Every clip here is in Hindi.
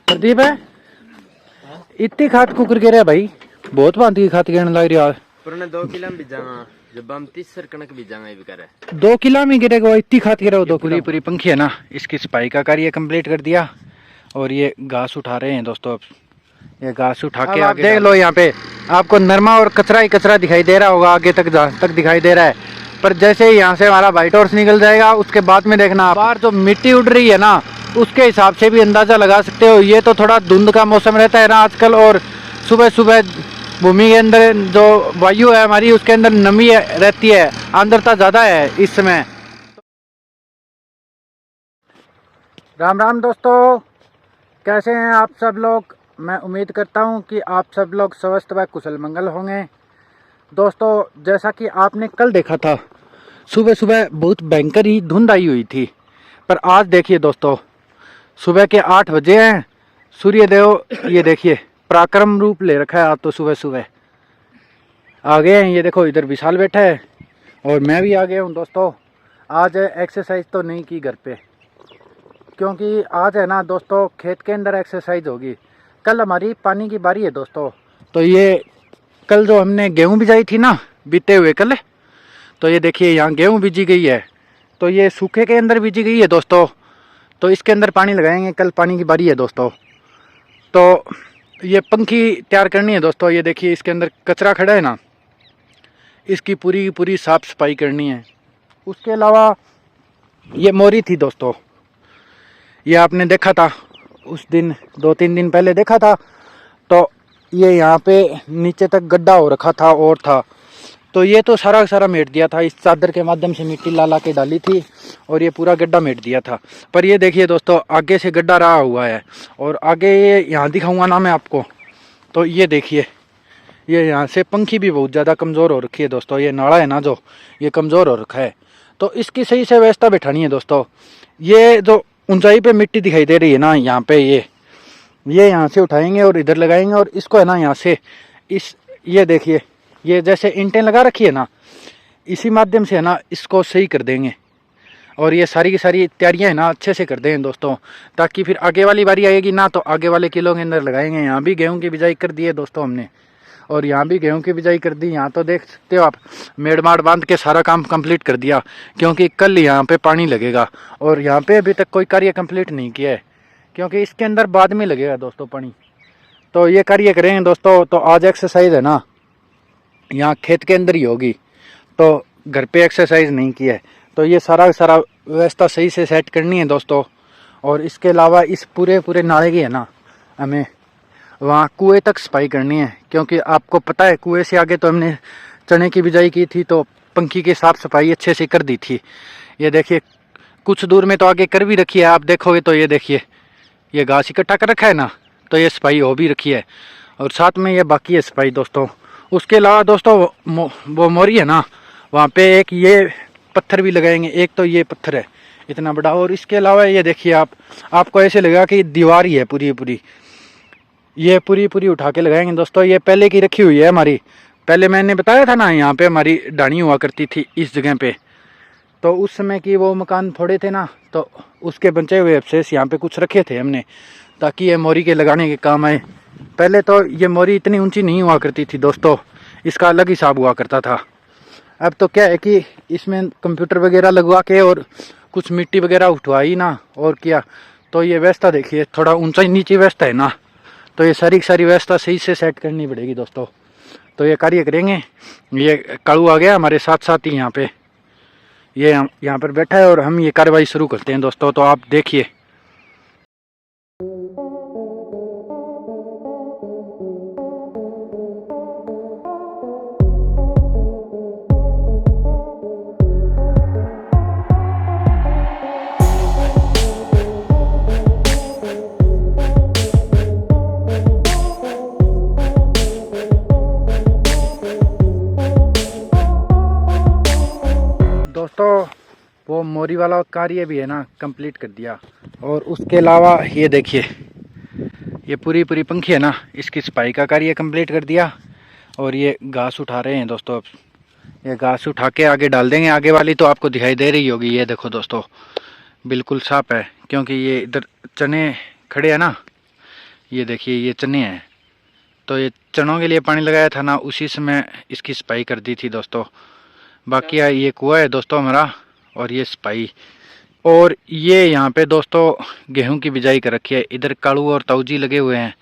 प्रदीप है इतनी खाद कुकर गिरे भाई, बहुत भांति की खाद गिरने लग रही है। पुराने 2 किलो में बीजांगा, जब हम 30 सर कणक बीजांगा ये भी करे 2 किलो में गिरेगा, इतनी खाद गिरा। दो पूरी पूरी पंखी है ना, इसकी सफाई का कार्य कंप्लीट कर दिया और ये घास उठा रहे हैं दोस्तों। अब ये घास उठा के आप देख लो, यहाँ पे आपको नरमा और कचरा ही कचरा दिखाई दे रहा होगा, आगे तक दिखाई दे रहा है। पर जैसे ही यहाँ से हमारा वाइट हॉर्स निकल जाएगा, उसके बाद में देखना बाहर जो मिट्टी उड़ रही है ना, उसके हिसाब से भी अंदाजा लगा सकते हो। ये तो थोड़ा धुंध का मौसम रहता है ना आजकल, और सुबह सुबह भूमि के अंदर जो वायु है हमारी, उसके अंदर नमी रहती है, आर्द्रता ज़्यादा है इस समय। राम राम दोस्तों, कैसे हैं आप सब लोग। मैं उम्मीद करता हूं कि आप सब लोग स्वस्थ व कुशल मंगल होंगे। दोस्तों, जैसा कि आपने कल देखा था, सुबह सुबह बहुत भयंकर ही धुंध आई हुई थी। पर आज देखिए दोस्तों, सुबह के 8 बजे हैं, सूर्यदेव ये देखिए पराक्रम रूप ले रखा है। आज तो सुबह सुबह आ गए हैं। ये देखो इधर विशाल बैठा है और मैं भी आ गया हूँ दोस्तों। आज एक्सरसाइज तो नहीं की घर पे, क्योंकि आज है ना दोस्तों, खेत के अंदर एक्सरसाइज होगी। कल हमारी पानी की बारी है दोस्तों। तो ये कल जो हमने गेहूं बिजाई थी ना, बीते हुए कल, तो ये देखिए यहाँ गेहूं बीजी गई है। तो ये सूखे के अंदर बीजी गई है दोस्तों। तो इसके अंदर पानी लगाएंगे, कल पानी की बारी है दोस्तों। तो ये पंखी तैयार करनी है दोस्तों। ये देखिए इसके अंदर कचरा खड़ा है ना, इसकी पूरी पूरी साफ सफाई करनी है। उसके अलावा ये मोरी थी दोस्तों, ये आपने देखा था उस दिन, 2-3 दिन पहले देखा था। तो ये यहाँ पे नीचे तक गड्ढा हो रखा था और था, तो ये तो सारा सारा मेट दिया था। इस चादर के माध्यम से मिट्टी ला के डाली थी और ये पूरा गड्ढा मेट दिया था। पर ये देखिए दोस्तों, आगे से गड्ढा रहा हुआ है और आगे ये यहाँ दिखाऊंगा ना मैं आपको। तो ये देखिए, ये यहाँ से पंखी भी बहुत ज़्यादा कमज़ोर हो रखी है दोस्तों। ये नाड़ा है ना जो, ये कमज़ोर हो रखा है। तो इसकी सही से व्यवस्था बैठानी है दोस्तों। ये जो ऊंचाई पे मिट्टी दिखाई दे रही है ना, यहाँ पे ये यहाँ से उठाएंगे और इधर लगाएंगे, और इसको है ना यहाँ से ये देखिए, ये जैसे ईंटें लगा रखी है ना, इसी माध्यम से है ना इसको सही कर देंगे। और ये सारी की सारी तैयारियाँ है ना अच्छे से कर देंगे दोस्तों, ताकि फिर आगे वाली बारी आएगी ना, तो आगे वाले किलो के अंदर लगाएंगे। यहाँ भी गेहूँ की बिजाई कर दी है दोस्तों हमने, और यहाँ भी गेहूं की बिजाई कर दी। यहाँ तो देख सकते हो आप, मेड़ माड़ बांध के सारा काम कंप्लीट कर दिया, क्योंकि कल यहाँ पे पानी लगेगा। और यहाँ पे अभी तक कोई कार्य कंप्लीट नहीं किया है, क्योंकि इसके अंदर बाद में लगेगा दोस्तों पानी। तो ये कार्य करेंगे दोस्तों। तो आज एक्सरसाइज है ना यहाँ खेत के अंदर ही होगी, तो घर पे एक्सरसाइज नहीं की है। तो ये सारा सारा व्यवस्था सही से सेट करनी है दोस्तों। और इसके अलावा इस पूरे नाले की है ना, हमें वहाँ कुएं तक सफाई करनी है, क्योंकि आपको पता है कुएं से आगे तो हमने चने की बिजाई की थी, तो पंखी की साफ सफाई अच्छे से कर दी थी। ये देखिए कुछ दूर में तो आगे कर भी रखी है, आप देखोगे तो ये देखिए ये घास इकट्ठा कर रखा है ना, तो ये सफाई हो भी रखी है, और साथ में ये बाकी है सफाई दोस्तों। उसके अलावा दोस्तों वो मोरी है ना, वहाँ पे एक ये पत्थर भी लगाएंगे। एक तो ये पत्थर है इतना बड़ा, और इसके अलावा ये देखिए आपको ऐसे लगेगा कि दीवार ही है पूरी पूरी, ये पूरी पूरी उठा के लगाएंगे दोस्तों। ये पहले की रखी हुई है हमारी, पहले मैंने बताया था ना यहाँ पे हमारी डाणी हुआ करती थी इस जगह पे। तो उस समय की वो मकान थोड़े थे ना, तो उसके बचे हुए अवशेष यहाँ पे कुछ रखे थे हमने, ताकि ये मोरी के लगाने के काम आए। पहले तो ये मोरी इतनी ऊंची नहीं हुआ करती थी दोस्तों, इसका अलग हिसाब हुआ करता था। अब तो क्या है कि इसमें कंप्यूटर वगैरह लगवा के और कुछ मिट्टी वगैरह उठवाई ना, और किया। तो ये व्यवस्था देखिए, थोड़ा ऊंचा नीचे व्यवस्था है ना, तो ये सारी व्यवस्था सही से सेट करनी पड़ेगी दोस्तों। तो ये कार्य करेंगे। ये कालू आ गया हमारे साथ साथ ही यहाँ पे, ये यहाँ पर बैठा है, और हम ये कार्रवाई शुरू करते हैं दोस्तों। तो आप देखिए, दोस्तों वो मोरी वाला कार्य भी है ना कंप्लीट कर दिया। और उसके अलावा ये देखिए, ये पूरी पूरी पंखी है ना, इसकी सफाई का कार्य कंप्लीट कर दिया। और ये घास उठा रहे हैं दोस्तों। अब ये घास उठा के आगे डाल देंगे। आगे वाली तो आपको दिखाई दे रही होगी, ये देखो दोस्तों बिल्कुल साफ है, क्योंकि ये इधर चने खड़े हैं ना, ये देखिए ये चने हैं, तो ये चनों के लिए पानी लगाया था ना, उसी समय इसकी सफाई कर दी थी दोस्तों। बाकी ये कुआ है दोस्तों हमारा, और ये सफाई, और ये यहाँ पे दोस्तों गेहूं की बिजाई कर रखी है। इधर कालू और ताऊजी लगे हुए हैं,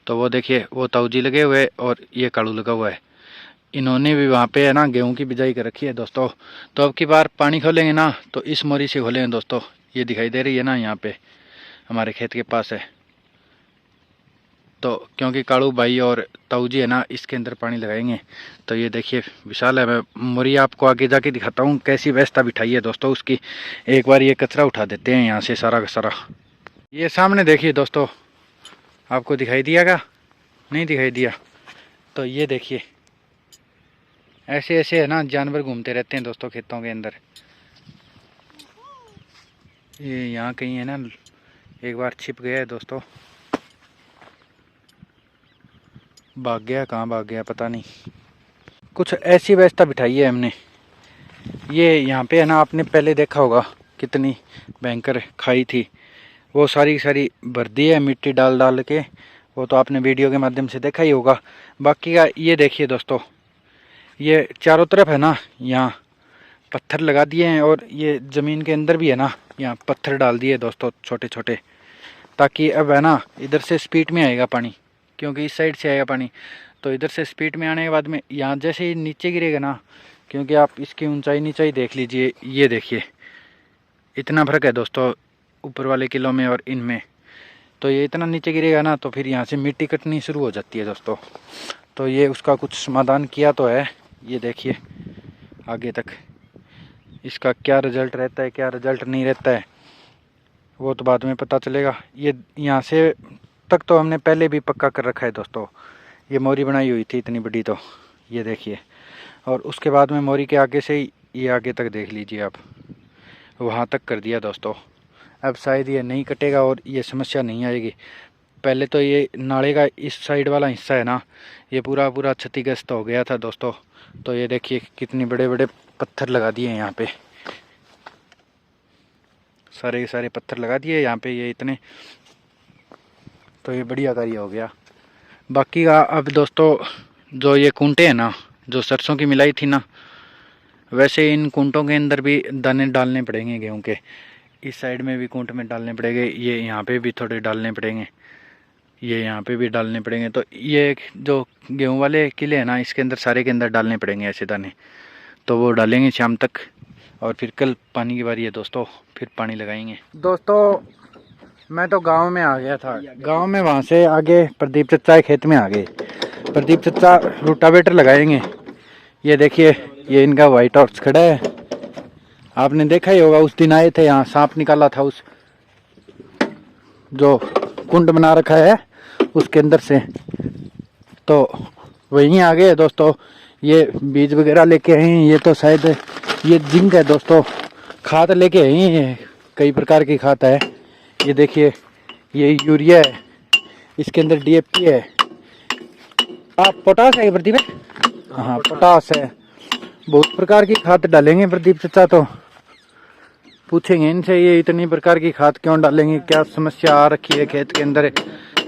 तो वो देखिए वो ताऊजी लगे हुए हैं और ये कालू लगा हुआ है। इन्होंने भी वहाँ पे है ना गेहूं की बिजाई कर रखी है दोस्तों। तो अब की बार पानी खोलेंगे ना तो इस मोरी से खोलेंगे दोस्तों। ये दिखाई दे रही है ना, यहाँ पे हमारे खेत के पास है, तो क्योंकि कालू भाई और ताऊजी है ना इसके अंदर पानी लगाएंगे। तो ये देखिए विशाल है, मैं मोरी आपको आगे जाके दिखाता हूँ कैसी व्यवस्था बिठाई है दोस्तों उसकी। एक बार ये कचरा उठा देते हैं यहाँ से सारा का सारा। ये सामने देखिए दोस्तों, आपको दिखाई दिया क्या? नहीं दिखाई दिया? तो ये देखिए ऐसे ऐसे है ना जानवर घूमते रहते हैं दोस्तों खेतों के अंदर। ये यहाँ कहीं है ना, एक बार छिप गया है दोस्तों, भाग गया, कहाँ भाग गया पता नहीं। कुछ ऐसी व्यवस्था बिठाई है हमने। ये यहाँ पे है ना, आपने पहले देखा होगा कितनी भयंकर खाई थी, वो सारी सारी भर दी है मिट्टी डाल डाल के, वो तो आपने वीडियो के माध्यम से देखा ही होगा। बाकी का ये देखिए दोस्तों, ये चारों तरफ है ना यहाँ पत्थर लगा दिए हैं, और ये ज़मीन के अंदर भी है ना यहाँ पत्थर डाल दिए दोस्तों छोटे छोटे, ताकि अब है ना इधर से स्पीड में आएगा पानी, क्योंकि इस साइड से आएगा पानी। तो इधर से स्पीड में आने के बाद में यहाँ जैसे ही नीचे गिरेगा ना, क्योंकि आप इसकी ऊंचाई देख लीजिए, ये देखिए इतना फर्क है दोस्तों ऊपर वाले किलो में और इनमें। तो ये इतना नीचे गिरेगा ना तो फिर यहाँ से मिट्टी कटनी शुरू हो जाती है दोस्तों। तो ये उसका कुछ समाधान किया तो है, ये देखिए आगे तक इसका क्या रिजल्ट रहता है क्या रिजल्ट नहीं रहता है वो तो बाद में पता चलेगा। ये यहाँ से तक तो हमने पहले भी पक्का कर रखा है दोस्तों। ये मोरी बनाई हुई थी इतनी बड़ी, तो ये देखिए, और उसके बाद में मोरी के आगे से ही ये आगे तक देख लीजिए आप, वहाँ तक कर दिया दोस्तों। अब शायद ये नहीं कटेगा और ये समस्या नहीं आएगी। पहले तो ये नाले का इस साइड वाला हिस्सा है ना, ये पूरा पूरा क्षतिग्रस्त हो गया था दोस्तों। तो ये देखिए कितने बड़े बड़े पत्थर लगा दिए हैं यहाँ पे, सारे के सारे पत्थर लगा दिए यहाँ पे ये इतने, तो ये बढ़िया कार्य हो गया। बाकी का अब दोस्तों जो ये कूंटे हैं ना, जो सरसों की मिलाई थी ना, वैसे इन कूंटों के अंदर भी दाने डालने पड़ेंगे गेहूं के। इस साइड में भी कूंट में डालने पड़ेंगे, ये यहाँ पे भी थोड़े डालने पड़ेंगे, ये यहाँ पे भी डालने पड़ेंगे। तो ये जो गेहूं वाले किले हैं ना, इसके अंदर सारे के अंदर डालने पड़ेंगे ऐसे दाने। तो वो डालेंगे शाम तक, और फिर कल पानी की बारी है दोस्तों, फिर पानी लगाएंगे। दोस्तों मैं तो गांव में आ गया था, गांव में वहाँ से आगे प्रदीप चचा खेत में आ गए। प्रदीप चचा रोटावेटर लगाएंगे। ये देखिए ये इनका व्हाइट हॉर्स खड़ा है, आपने देखा ही होगा, उस दिन आए थे यहाँ सांप निकाला था उस जो कुंड बना रखा है उसके अंदर से, तो वहीं आ गए दोस्तों। ये बीज वगैरह लेके आए हैं, ये तो शायद ये जिंक है दोस्तों, खाद लेके आए हैं, कई प्रकार की खाद है। ये देखिए ये यूरिया है, इसके अंदर डीएपी है, आप पोटास है प्रदीप है, हाँ पोटास है, बहुत प्रकार की खाद डालेंगे प्रदीप चचा। तो पूछेंगे इनसे ये इतनी प्रकार की खाद क्यों डालेंगे, क्या समस्या आ रखी है खेत के अंदर,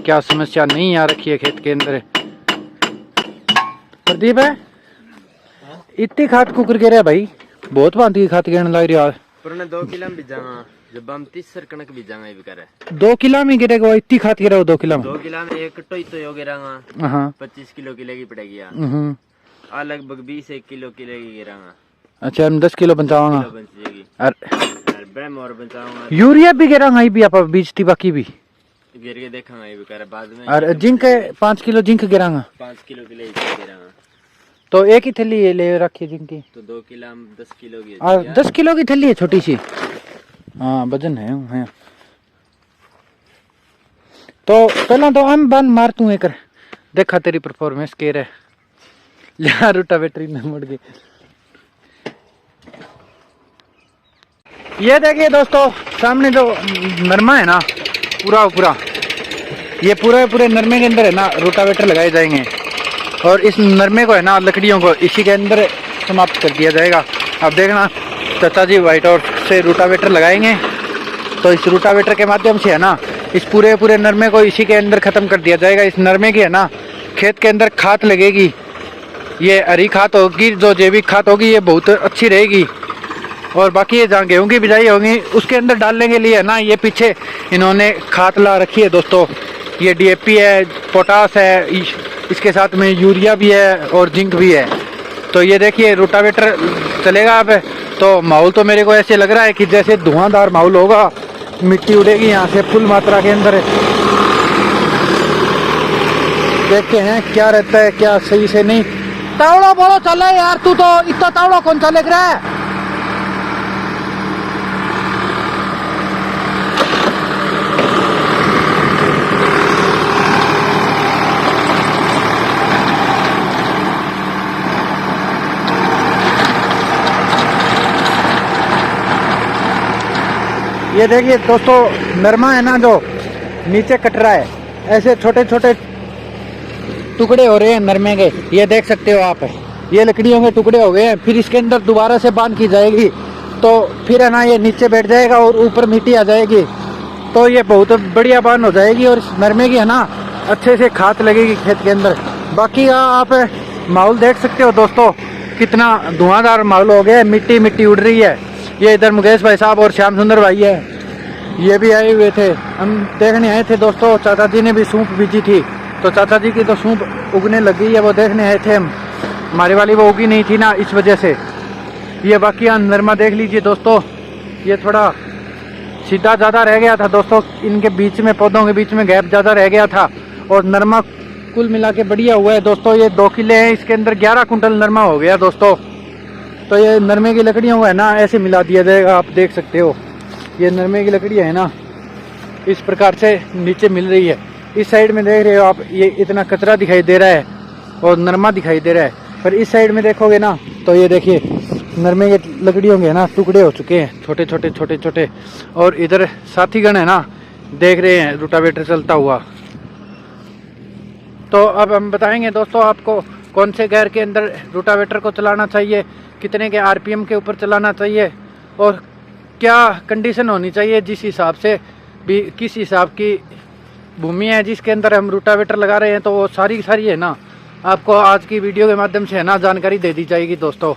क्या समस्या नहीं आ रखी है खेत के अंदर। प्रदीप है इतनी खाद को कर रहा भाई, बहुत भांति की खाद गिरने लग रही है। पुराने 2 किलो में बीजांगा, जब हम 30 सर कणक बीजांगा ये भी करे 2 किलो में गिरेगा, इतनी खाद गिरा 2 किलो में? 2 किलो में एक कट्टो ही तो हो गिरांगा। हाँ 25 किलो की लेगी पड़ेगी यार, लगभग 20 किलो की लेगी गिरांगा। अच्छा हम 10 किलो बचाऊंगा बच जाएगी, और बचाऊंगा। यूरिया भी गिरांगा, ये भी आप बीज थी बाकी भी गिर के देखांगा ये भी करे बाद में। और जिंक 5 किलो जिंक गिरांगा, 5 किलो की लेगी गिरांगा। तो एक ही थैली ये ले रखी जिंक की, तो 2 किलो 10 किलो की, और 10 किलो की थैली है छोटी सी, हाँ वजन है। तो पहला तो हम बन मार तू एक देखा तेरी परफॉर्मेंस के रहे लिया रोटावेटर में मुड़ गई। ये देखिए दोस्तों सामने जो नरमा है ना, पूरा ये पूरे नरमे के अंदर है ना रोटावेटर लगाए जाएंगे, और इस नरमे को है ना लकड़ियों को इसी के अंदर समाप्त कर दिया जाएगा। अब देखना चाचा जी व्हाइट और से रोटावेटर लगाएंगे, तो इस रोटावेटर के माध्यम से है ना इस पूरे नरमे को इसी के अंदर ख़त्म कर दिया जाएगा। इस नरमे की है ना खेत के अंदर खाद लगेगी, ये हरी खाद होगी, जो जैविक खाद होगी ये बहुत अच्छी रहेगी। और बाकी ये जहाँ गेहूँ की बिजाई होगी उसके अंदर डालने के लिए है ना ये पीछे इन्होंने खाद ला रखी है दोस्तों। ये DAP है, पोटास है, इसके साथ में यूरिया भी है और जिंक भी है। तो ये देखिए रोटावेटर चलेगा अब, तो माहौल तो मेरे को ऐसे लग रहा है कि जैसे धुआंधार माहौल होगा, मिट्टी उड़ेगी यहाँ से फुल मात्रा के अंदर। देखते हैं क्या रहता है, क्या सही से नहीं। तावड़ा बोलो चले यार, तू तो इतना तावड़ा कौन सा लेकर रहा है। ये देखिए दोस्तों नरमा है ना जो नीचे कट रहा है, ऐसे छोटे छोटे टुकड़े हो रहे हैं नरमे के, ये देख सकते हो आप। ये लकड़ियों के टुकड़े हो गए हैं, फिर इसके अंदर दोबारा से बांध की जाएगी, तो फिर है ना ये नीचे बैठ जाएगा और ऊपर मिट्टी आ जाएगी, तो ये बहुत बढ़िया बांध हो जाएगी और इस नरमे की है ना अच्छे से खाद लगेगी खेत के अंदर। बाकी आप माहौल देख सकते हो दोस्तों, कितना धुआंधार माहौल हो गया है, मिट्टी मिट्टी उड़ रही है। ये इधर मुकेश भाई साहब और श्याम सुंदर भाई है, ये भी आए हुए थे, हम देखने आए थे दोस्तों। चाचा जी ने भी सूंप बीजी थी, तो चाचा जी की तो सूंप उगने लगी है, वो देखने आए थे हम। हमारी वाली वो उगी नहीं थी ना, इस वजह से। ये बाकी नरमा देख लीजिए दोस्तों, ये थोड़ा सीधा ज़्यादा रह गया था दोस्तों, इनके बीच में पौधों के बीच में गैप ज़्यादा रह गया था। और नरमा कुल मिला के बढ़िया हुआ है दोस्तों। ये 2 किले हैं, इसके अंदर 11 कुंटल नरमा हो गया दोस्तों। तो ये नरमे की लकड़ियों को है ना ऐसे मिला दिया जाएगा, आप देख सकते हो। ये नरमे की लकड़ियाँ है ना इस प्रकार से नीचे मिल रही है। इस साइड में देख रहे हो आप, ये इतना कचरा दिखाई दे रहा है और नरमा दिखाई दे रहा है, पर इस साइड में देखोगे ना तो ये देखिए नरमे के लकड़ियों के है ना टुकड़े हो चुके हैं, छोटे छोटे छोटे छोटे। और इधर साथीगण है ना देख रहे हैं रोटावेटर चलता हुआ। तो अब हम बताएंगे दोस्तों आपको कौन से गियर के अंदर रोटावेटर को चलाना चाहिए, कितने के RPM के ऊपर चलाना चाहिए और क्या कंडीशन होनी चाहिए, जिस हिसाब से भी किस हिसाब की भूमि है जिसके अंदर हम रोटावेटर लगा रहे हैं, तो वो सारी है ना आपको आज की वीडियो के माध्यम से है ना जानकारी दे दी जाएगी दोस्तों।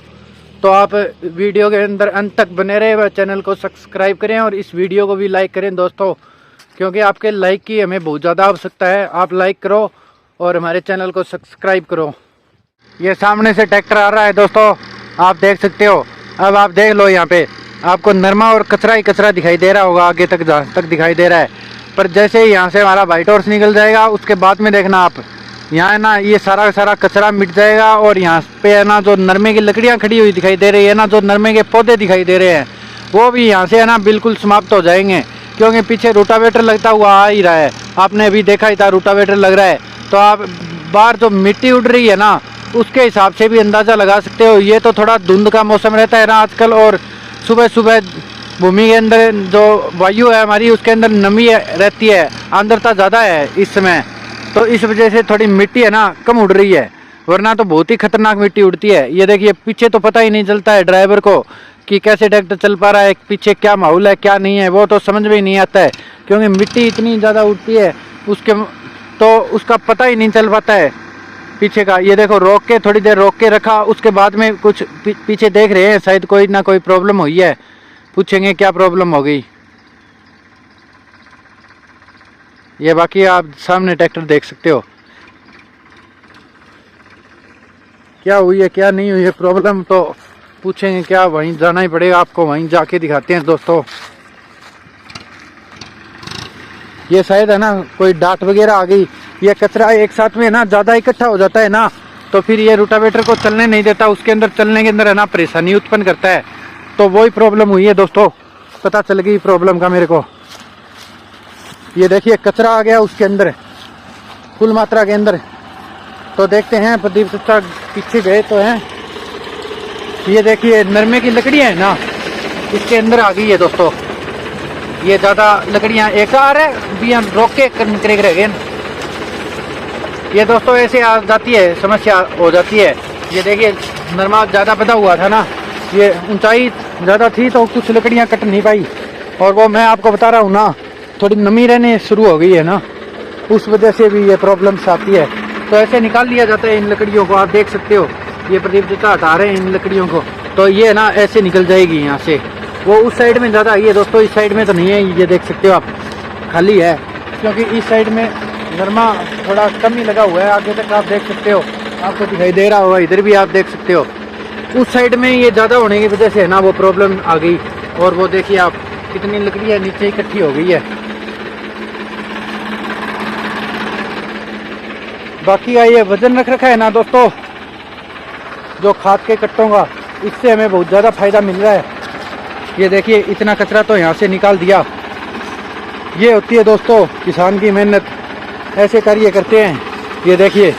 तो आप वीडियो के अंदर अंत तक बने रहे व चैनल को सब्सक्राइब करें और इस वीडियो को भी लाइक करें दोस्तों, क्योंकि आपके लाइक की हमें बहुत ज़्यादा आवश्यकता है। आप लाइक करो और हमारे चैनल को सब्सक्राइब करो। ये सामने से ट्रैक्टर आ रहा है दोस्तों, आप देख सकते हो। अब आप देख लो, यहाँ पे आपको नरमा और कचरा ही कचरा दिखाई दे रहा होगा, आगे तक जहाँ तक दिखाई दे रहा है। पर जैसे ही यहाँ से हमारा वाइट हॉर्स निकल जाएगा उसके बाद में देखना आप, यहाँ है ना ये सारा कचरा मिट जाएगा और यहाँ पे है ना जो नरमे की लकड़ियाँ खड़ी हुई दिखाई दे रही है ना, जो नरमे के पौधे दिखाई दे रहे हैं, वो भी यहाँ से है ना बिल्कुल समाप्त हो जाएंगे, क्योंकि पीछे रोटावेटर लगता हुआ आ ही रहा है। आपने अभी देखा ही था रोटावेटर लग रहा है, तो आप बाहर जो मिट्टी उड़ रही है ना उसके हिसाब से भी अंदाज़ा लगा सकते हो। ये तो थोड़ा धुंध का मौसम रहता है ना आजकल, और सुबह सुबह भूमि के अंदर जो वायु है हमारी उसके अंदर नमी रहती है, आर्द्रता ज़्यादा है इस समय, तो इस वजह से थोड़ी मिट्टी है ना कम उड़ रही है, वरना तो बहुत ही खतरनाक मिट्टी उड़ती है। ये देखिए पीछे तो पता ही नहीं चलता है ड्राइवर को कि कैसे ट्रैक्टर चल पा रहा है, पीछे क्या माहौल है क्या नहीं है, वो तो समझ में ही नहीं आता है, क्योंकि मिट्टी इतनी ज़्यादा उड़ती है उसके, तो उसका पता ही नहीं चल पाता है पीछे का। ये देखो रोक के थोड़ी देर रोक के रखा, उसके बाद में कुछ पीछे देख रहे हैं, शायद कोई ना कोई प्रॉब्लम हुई है, पूछेंगे क्या प्रॉब्लम हो गई। ये बाकी आप सामने ट्रैक्टर देख सकते हो, क्या हुई है क्या नहीं हुई है प्रॉब्लम, तो पूछेंगे क्या, वहीं जाना ही पड़ेगा आपको, वहीं जाके दिखाते हैं दोस्तों। ये शायद है ना कोई डांट वगैरह आ गई, ये कचरा एक साथ में ना ज़्यादा इकट्ठा हो जाता है ना, तो फिर ये रोटावेटर को चलने नहीं देता, उसके अंदर चलने के अंदर है ना परेशानी उत्पन्न करता है, तो वही प्रॉब्लम हुई है दोस्तों, पता चल गई प्रॉब्लम का मेरे को। ये देखिए कचरा आ गया उसके अंदर फुल मात्रा के अंदर, तो देखते हैं प्रदीप चाचा पीछे गए तो हैं। ये देखिए नरमे की लकड़ियाँ है ना इसके अंदर आ गई है दोस्तों, ये ज़्यादा लकड़ियाँ एक आ रहे भी रोक के करेंगे रह गए। ये दोस्तों ऐसे आ जाती है, समस्या हो जाती है। ये देखिए नरमा ज़्यादा बधा हुआ था ना, ये ऊंचाई ज़्यादा थी तो कुछ लकड़ियाँ कट नहीं पाई, और वो मैं आपको बता रहा हूँ ना थोड़ी नमी रहने शुरू हो गई है ना, उस वजह से भी ये प्रॉब्लम्स आती है। तो ऐसे निकाल लिया जाता है इन लकड़ियों को। आप देख सकते हो ये प्रदीप चाचा हटा रहे हैं इन लकड़ियों को, तो ये ना ऐसे निकल जाएगी यहाँ से। वो उस साइड में ज़्यादा आई है दोस्तों, इस साइड में तो नहीं है। ये देख सकते हो आप, खाली है, क्योंकि इस साइड में नरमा थोड़ा कम ही लगा हुआ है। आगे तक आप देख सकते हो, आपको दिखाई दे रहा होगा, इधर भी आप देख सकते हो। उस साइड में ये ज़्यादा होने की वजह से है ना वो प्रॉब्लम आ गई। और वो देखिए आप कितनी लकड़ियाँ नीचे इकट्ठी हो गई है। बाकी का ये वजन रख रखा है ना दोस्तों, जो खाद के कट्टों का, इससे हमें बहुत ज़्यादा फायदा मिल रहा है। ये देखिए इतना कचरा तो यहाँ से निकाल दिया। ये होती है दोस्तों किसान की मेहनत, ऐसे कार्य करते हैं। ये देखिए,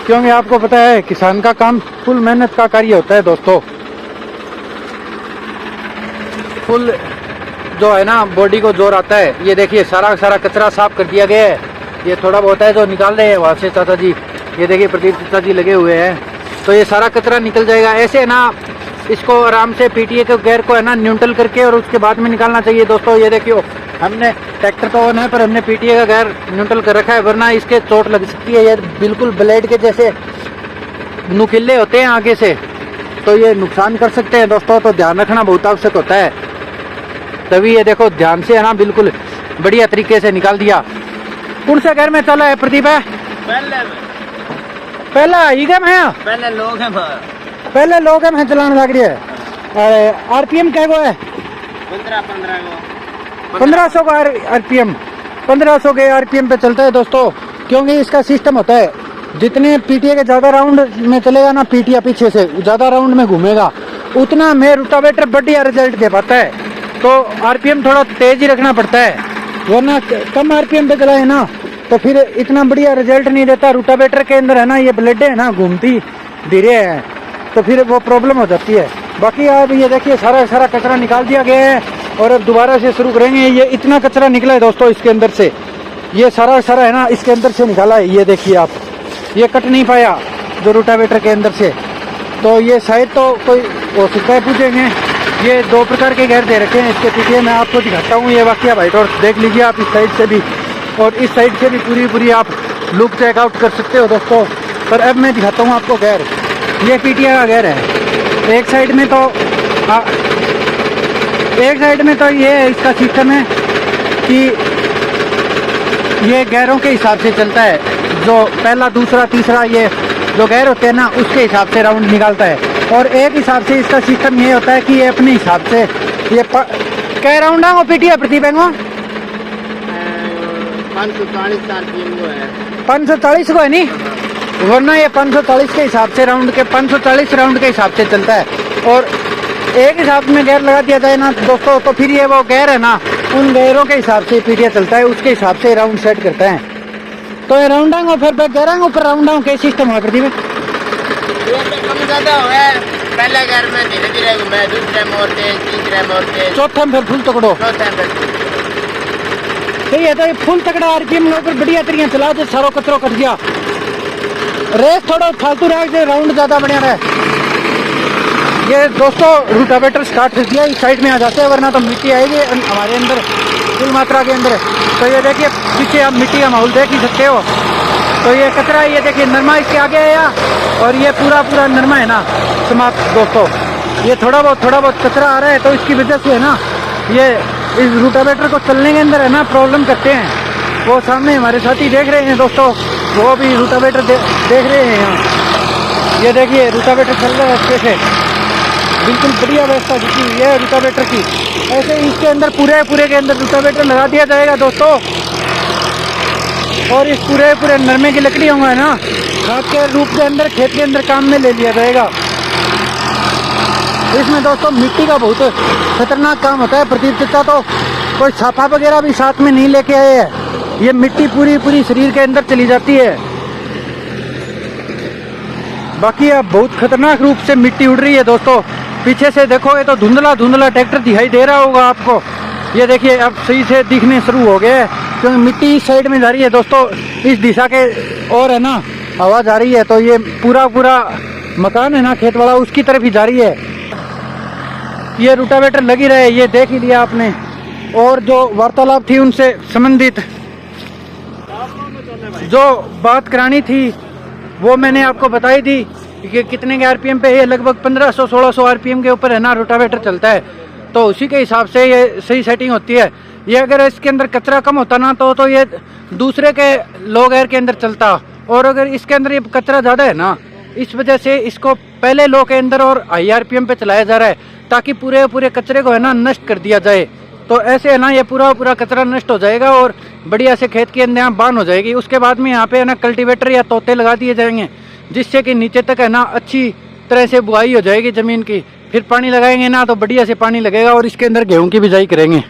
क्योंकि आपको पता है किसान का काम फुल मेहनत का कार्य होता है दोस्तों। फुल जो है ना बॉडी को जोर आता है। ये देखिए सारा सारा कचरा साफ कर दिया गया है। ये थोड़ा बहुत है जो निकाल रहे हैं वहाँ से चाचा जी। ये देखिए प्रदीप चाचा जी लगे हुए हैं, तो ये सारा कचरा निकल जाएगा। ऐसे ना इसको आराम से पीटीए के गैर को है ना न्यूट्रल करके और उसके बाद में निकालना चाहिए दोस्तों। ये देखियो, हमने ट्रैक्टर तो ऑन है पर हमने पीटीए का गैर न्यूट्रल कर रखा है, वरना इसके चोट लग सकती है। ये बिल्कुल ब्लेड के जैसे नुकीले होते हैं आगे से, तो ये नुकसान कर सकते हैं दोस्तों। तो ध्यान रखना बहुत आवश्यक होता है। तभी ये देखो ध्यान से है ना बिल्कुल बढ़िया तरीके से निकाल दिया। कौन से घर में चला है प्रदीप है? पहला ही गम है, पहले लोग हैं चलाने लग रही है। आरपीएम क्या गो है? 1500 का आरपीएम, 1500 के आरपीएम पे चलता है दोस्तों। क्योंकि इसका सिस्टम होता है, जितने पीटीए के ज्यादा राउंड में चलेगा ना, पीटीए पीछे से ज्यादा राउंड में घूमेगा, उतना में रोटावेटर बढ़िया रिजल्ट दे पाता है। तो आरपीएम थोड़ा तेज ही रखना पड़ता है, वरना कम आरपीएम पे चलाए ना तो फिर इतना बढ़िया रिजल्ट नहीं देता। रोटावेटर के अंदर है ना ये ब्लेडें है ना घूमती धीरे है, तो फिर वो प्रॉब्लम हो जाती है। बाकी आप ये देखिए सारा सारा कचरा निकाल दिया गया है और अब दोबारा से शुरू करेंगे। ये इतना कचरा निकला है दोस्तों इसके अंदर से, ये सारा सारा है ना इसके अंदर से निकाला है। ये देखिए आप, ये कट नहीं पाया जो रोटावेटर के अंदर से। तो ये शायद तो कोई हो सकता है पूछेंगे, ये 2 प्रकार के गैर दे रखे हैं इसके पीछे। मैं आपको दिखाता हूँ ये वाकया भाई, और देख लीजिए आप इस साइड से भी और इस साइड से भी पूरी आप लुक चेकआउट कर सकते हो दोस्तों। पर अब मैं दिखाता हूँ आपको गैर। ये पीटीए का गैर है। एक साइड में तो ये इसका सिस्टम है कि ये गैरों के हिसाब से चलता है, जो पहला दूसरा तीसरा ये जो गैर होते हैं ना उसके हिसाब से राउंड निकालता है। और एक हिसाब से इसका सिस्टम ये होता है कि ये अपने हिसाब से ये क्या राउंड है वो पीटीए प्रतिबंधों 540 को है नहीं, वरना ये 540 के हिसाब से राउंड के 540 राउंड के हिसाब से चलता है। और एक हिसाब में गैर लगा दिया जाए ना दोस्तों, तो फिर ये वो गैर है ना उन गैरों के हिसाब से पीटीए चलता है, उसके हिसाब से राउंड सेट करता है। तो ये राउंडांग और फिर गैरांग ऊपर राउंडांग के सिस्टम है प्रदीप। कम ज्यादा हो है, पहले घर में धीरे धीरे घूमे, दूसरे मोड़ते, तीसरे मोड़ते, चौथे में फिर फुल तकड़ो। सही है, तो ये फुल तकड़ा आरपीएम के ऊपर बढ़िया तरीके चलाओ तो सारो कचरो कट गया। रेस थोड़ा फालतू रह गए, राउंड ज्यादा बढ़िया रहे। ये दोस्तों रोटावेटर स्टार्ट कर दिया, इस साइड में आ जाते हैं, वरना तो मिट्टी आएगी हमारे अंदर फुल मात्रा के अंदर। तो ये देखिए पीछे आप मिट्टी का माहौल देख ही सकते हो। तो ये कचरा ये देखिए नरमा इसके आगे आया और ये पूरा नरमा है ना समाप्त दोस्तों। ये थोड़ा बहुत कचरा आ रहा है, तो इसकी वजह से है ना ये इस रोटावेटर को चलने के अंदर है ना प्रॉब्लम करते हैं। वो सामने हमारे साथी देख रहे हैं दोस्तों, वो भी रोटावेटर देख रहे हैं यहाँ। ये देखिए रोटावेटर चल रहा है अच्छे से, बिल्कुल बढ़िया व्यवस्था की हुई है रोटावेटर की। ऐसे इसके अंदर पूरे के अंदर रोटावेटर लगा दिया जाएगा दोस्तों, और इस पूरे नरमे की लकड़ी होंगे ना खाद के रूप के अंदर खेत के अंदर काम में ले लिया जाएगा। इसमें दोस्तों मिट्टी का बहुत खतरनाक काम होता है। प्रदीप चाचा तो कोई छापा वगैरह भी साथ में नहीं लेके आए हैं। ये मिट्टी पूरी शरीर के अंदर चली जाती है। बाकी अब बहुत खतरनाक रूप से मिट्टी उड़ रही है दोस्तों। पीछे से देखोगे तो धुंधला ट्रैक्टर दिखाई दे रहा होगा आपको। ये देखिए अब सही से दिखने शुरू हो गए, क्योंकि मिट्टी इस साइड में जा रही है दोस्तों, इस दिशा के और है ना हवा जा रही है। तो ये पूरा मकान है ना खेत वाला, उसकी तरफ ही जा रही है। ये रोटावेटर लगी रहे, ये देख ही लिया आपने। और जो वार्तालाप थी उनसे संबंधित जो बात करानी थी वो मैंने आपको बताई थी कि कितने के आरपीएम पे ये लगभग 1500-1600 आरपीएम के ऊपर है ना रोटावेटर चलता है, तो उसी के हिसाब से ये सही सेटिंग होती है। ये अगर इसके अंदर कचरा कम होता ना तो ये दूसरे के लो एयर के अंदर चलता, और अगर इसके अंदर ये कचरा ज़्यादा है ना, इस वजह से इसको पहले लो के अंदर और हाई आरपीएम पे चलाया जा रहा है ताकि पूरे कचरे को है ना नष्ट कर दिया जाए। तो ऐसे है ना ये पूरा कचरा नष्ट हो जाएगा और बढ़िया से खेत के अंदर यहाँ बान हो जाएगी। उसके बाद में यहाँ पे है ना कल्टीवेटर या तोते लगा दिए जाएंगे जिससे कि नीचे तक है ना अच्छी तरह से बुआई हो जाएगी ज़मीन की। फिर पानी लगाएंगे ना तो बढ़िया से पानी लगेगा और इसके अंदर गेहूं की बिजाई करेंगे।